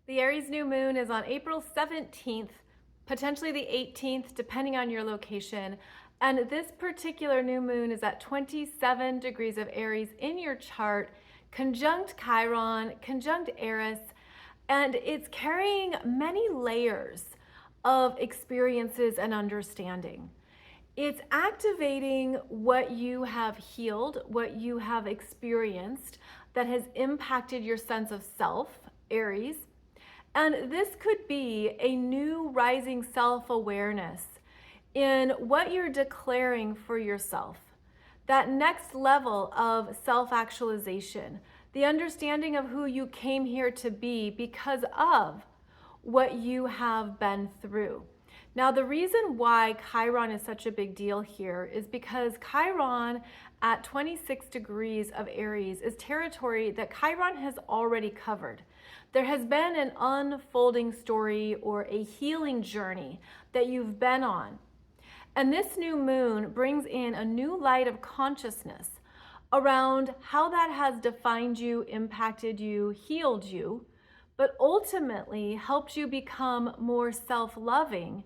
The Aries new moon is on April 17th, potentially the 18th, depending on your location. And this particular new moon is at 27 degrees of Aries in your chart, conjunct Chiron, conjunct Eris, and it's carrying many layers of experiences and understanding. It's activating what you have healed, what you have experienced that has impacted your sense of self, Aries. And this could be a new rising self-awareness in what you're declaring for yourself. That next level of self-actualization, the understanding of who you came here to be because of what you have been through. Now, the reason why Chiron is such a big deal here is because Chiron at 26 degrees of Aries is territory that Chiron has already covered. There has been an unfolding story or a healing journey that you've been on. And this new moon brings in a new light of consciousness around how that has defined you, impacted you, healed you, but ultimately helped you become more self-loving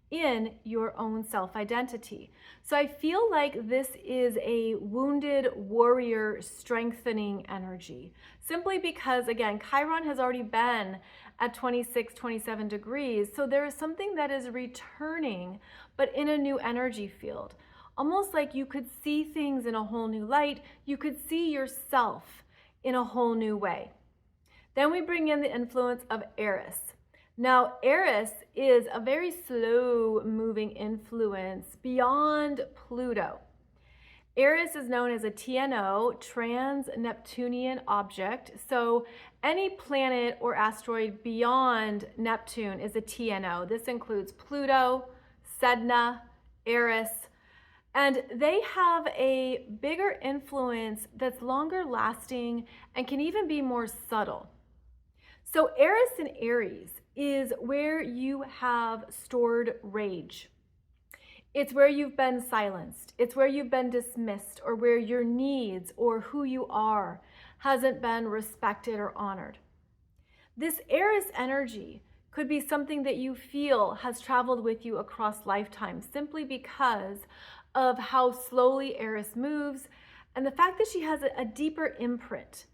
in your own self-identity. So I feel like this is a wounded warrior strengthening energy, simply because, again, Chiron has already been at 26, 27 degrees. So there is something that is returning, but in a new energy field. Almost like you could see things in a whole new light. You could see yourself in a whole new way. Then we bring in the influence of Eris. Now, Eris is a very slow-moving influence beyond Pluto. Eris is known as a TNO, trans-Neptunian object. So any planet or asteroid beyond Neptune is a TNO. This includes Pluto, Sedna, Eris, and they have a bigger influence that's longer lasting and can even be more subtle. So Eris in Aries is where you have stored rage. It's where you've been silenced. It's where you've been dismissed, or where your needs or who you are hasn't been respected or honored. This Eris energy could be something that you feel has traveled with you across lifetimes simply because of how slowly Eris moves and the fact that she has a deeper imprint,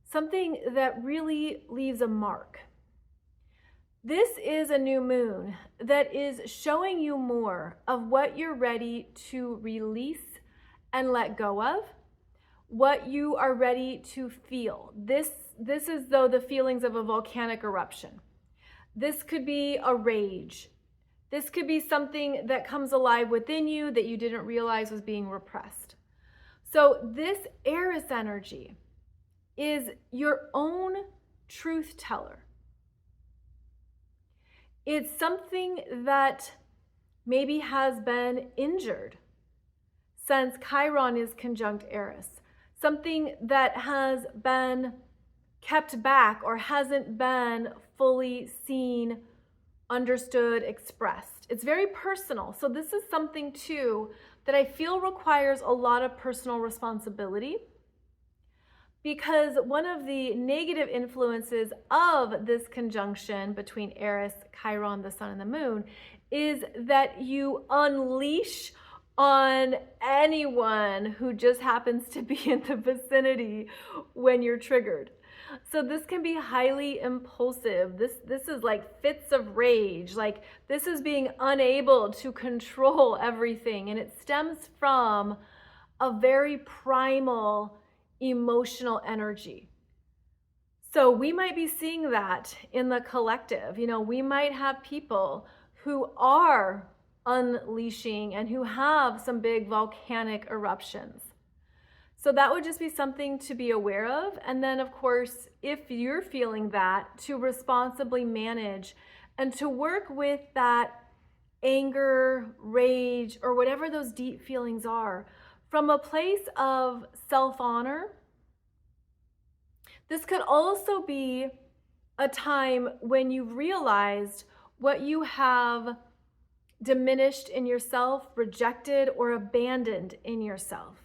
something that really leaves a mark. This is a new moon that is showing you more of what you're ready to release and let go of, what you are ready to feel. This is though the feelings of a volcanic eruption. This could be a rage. This could be something that comes alive within you that you didn't realize was being repressed. So this Eris energy is your own truth teller. It's something that maybe has been injured since Chiron is conjunct Eris. Something that has been kept back or hasn't been fully seen, understood, expressed. It's very personal. So this is something too that I feel requires a lot of personal responsibility, because one of the negative influences of this conjunction between Eris, Chiron, the sun, and the moon is that you unleash on anyone who just happens to be in the vicinity when you're triggered. So this can be highly impulsive. This is like fits of rage. Like this is being unable to control everything. And it stems from a very primal emotional energy. So we might be seeing that in the collective. You know, we might have people who are unleashing and who have some big volcanic eruptions. So that would just be something to be aware of. And then of course, if you're feeling that, to responsibly manage and to work with that anger, rage, or whatever those deep feelings are, from a place of self-honor. This could also be a time when you've realized what you have diminished in yourself, rejected, or abandoned in yourself.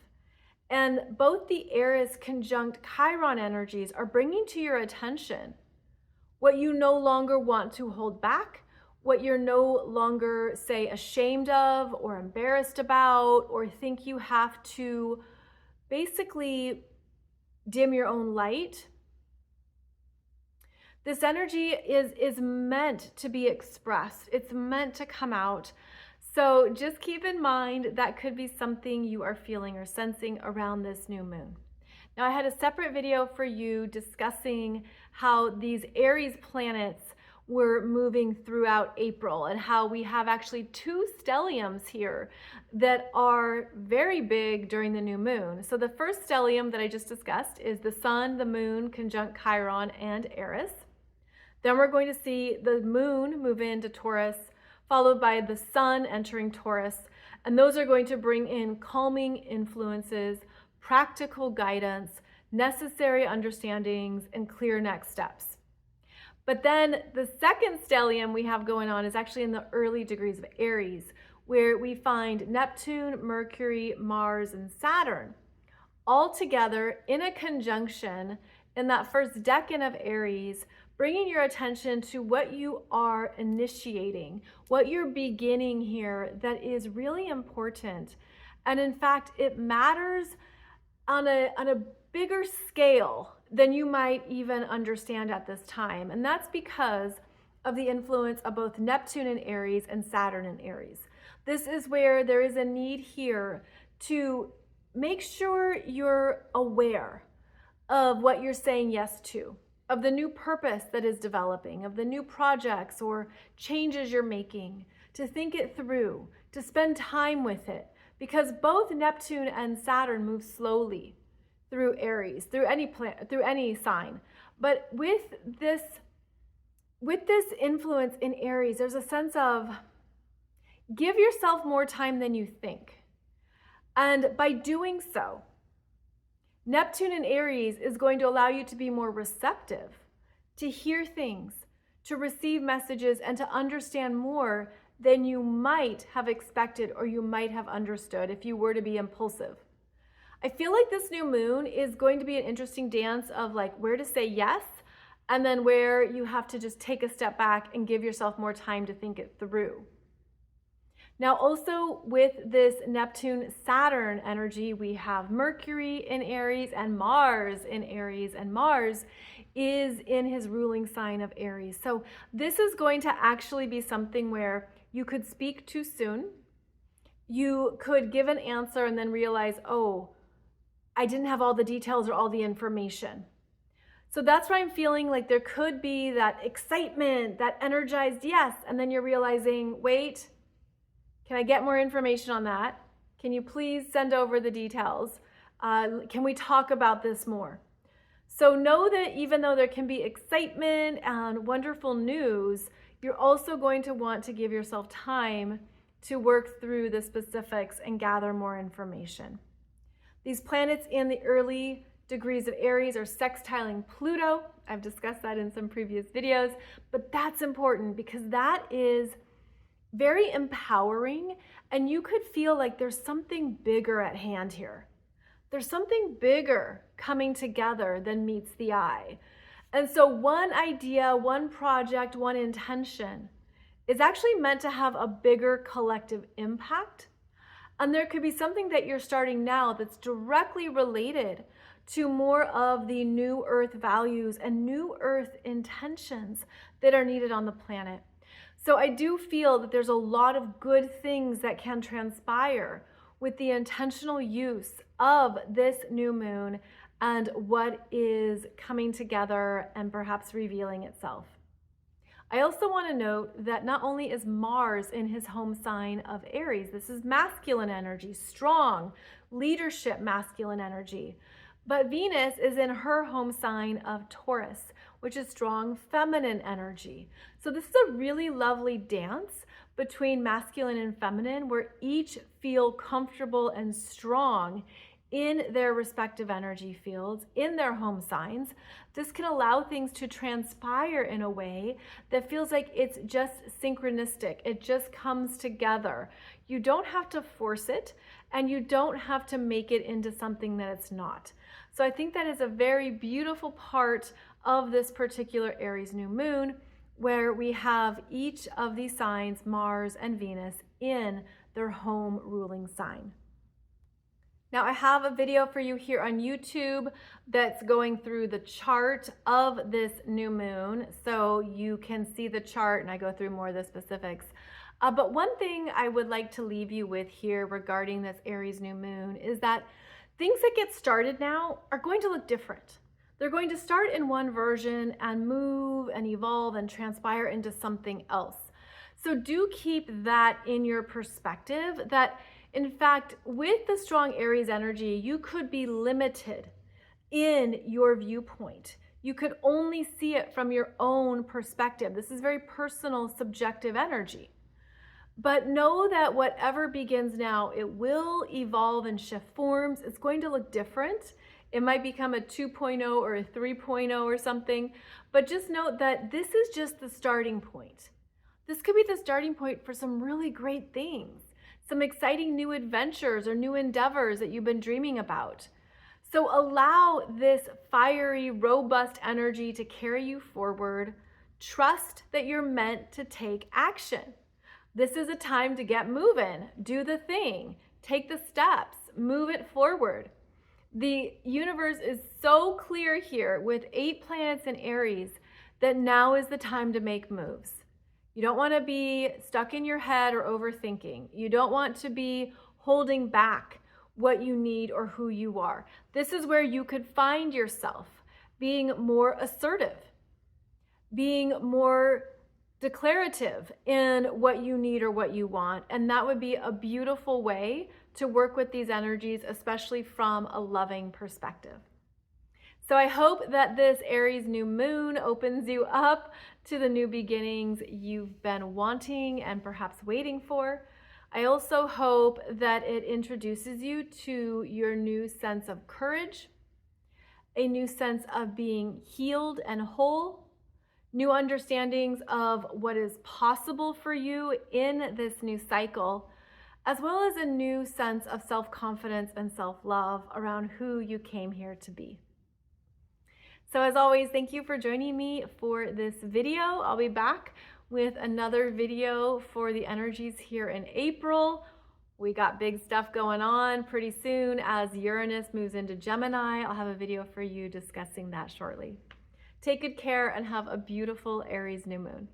And both the Eris conjunct Chiron energies are bringing to your attention what you no longer want to hold back, what you're no longer, say, ashamed of or embarrassed about, or think you have to basically dim your own light. This energy is meant to be expressed. It's meant to come out. So just keep in mind that could be something you are feeling or sensing around this new moon. Now, I had a separate video for you discussing how these Aries planets were moving throughout April and how we have actually 2 stelliums here that are very big during the new moon. So the first stellium that I just discussed is the Sun, the Moon, conjunct Chiron and Eris. Then we're going to see the Moon move into Taurus, followed by the Sun entering Taurus. And those are going to bring in calming influences, practical guidance, necessary understandings, and clear next steps. But then the second stellium we have going on is actually in the early degrees of Aries, where we find Neptune, Mercury, Mars, and Saturn all together in a conjunction in that first decan of Aries, bringing your attention to what you are initiating, what you're beginning here that is really important. And in fact, it matters on a bigger scale than you might even understand at this time. And that's because of the influence of both Neptune in Aries and Saturn in Aries. This is where there is a need here to make sure you're aware of what you're saying yes to, of the new purpose that is developing, of the new projects or changes you're making, to think it through, to spend time with it, because both Neptune and Saturn move slowly through Aries, through any sign. But with this influence in Aries, there's a sense of give yourself more time than you think. And by doing so, Neptune in Aries is going to allow you to be more receptive, to hear things, to receive messages, and to understand more than you might have expected or you might have understood if you were to be impulsive. I feel like this new moon is going to be an interesting dance of like where to say yes, and then where you have to just take a step back and give yourself more time to think it through. Now, also with this Neptune-Saturn energy, we have Mercury in Aries and Mars in Aries, and Mars is in his ruling sign of Aries. So this is going to actually be something where you could speak too soon. You could give an answer and then realize, oh, I didn't have all the details or all the information. So that's why I'm feeling like there could be that excitement, that energized yes, and then you're realizing, wait, can I get more information on that? Can you please send over the details? Can we talk about this more? So know that even though there can be excitement and wonderful news, you're also going to want to give yourself time to work through the specifics and gather more information. These planets in the early degrees of Aries are sextiling Pluto. I've discussed that in some previous videos, but that's important because that is very empowering, and you could feel like there's something bigger at hand here. There's something bigger coming together than meets the eye. And so one idea, one project, one intention is actually meant to have a bigger collective impact. And there could be something that you're starting now that's directly related to more of the new earth values and new earth intentions that are needed on the planet. So I do feel that there's a lot of good things that can transpire with the intentional use of this new moon and what is coming together and perhaps revealing itself. I also want to note that not only is Mars in his home sign of Aries, this is masculine energy, strong, leadership masculine energy, but Venus is in her home sign of Taurus, which is strong feminine energy. So this is a really lovely dance between masculine and feminine where each feel comfortable and strong in their respective energy fields, in their home signs. This can allow things to transpire in a way that feels like it's just synchronistic. It just comes together. You don't have to force it, and you don't have to make it into something that it's not. So I think that is a very beautiful part of this particular Aries new moon, where we have each of these signs, Mars and Venus, in their home ruling sign. Now, I have a video for you here on YouTube that's going through the chart of this new moon, so you can see the chart and I go through more of the specifics. But one thing I would like to leave you with here regarding this Aries new moon is that things that get started now are going to look different. They're going to start in one version and move and evolve and transpire into something else. So do keep that in your perspective, that in fact, with the strong Aries energy, you could be limited in your viewpoint. You could only see it from your own perspective. This is very personal, subjective energy. But know that whatever begins now, it will evolve and shift forms. It's going to look different. It might become a 2.0 or a 3.0 or something, but just note that this is just the starting point. This could be the starting point for some really great things, some exciting new adventures or new endeavors that you've been dreaming about. So allow this fiery, robust energy to carry you forward. Trust that you're meant to take action. This is a time to get moving, do the thing, take the steps, move it forward. The universe is so clear here with 8 planets in Aries that now is the time to make moves. You don't want to be stuck in your head or overthinking. You don't want to be holding back what you need or who you are. This is where you could find yourself being more assertive, being more declarative in what you need or what you want. And that would be a beautiful way to work with these energies, especially from a loving perspective. So I hope that this Aries new moon opens you up to the new beginnings you've been wanting and perhaps waiting for. I also hope that it introduces you to your new sense of courage, a new sense of being healed and whole, new understandings of what is possible for you in this new cycle, as well as a new sense of self-confidence and self-love around who you came here to be. So as always, thank you for joining me for this video. I'll be back with another video for the energies here in April. We got big stuff going on pretty soon as Uranus moves into Gemini. I'll have a video for you discussing that shortly. Take good care and have a beautiful Aries new moon.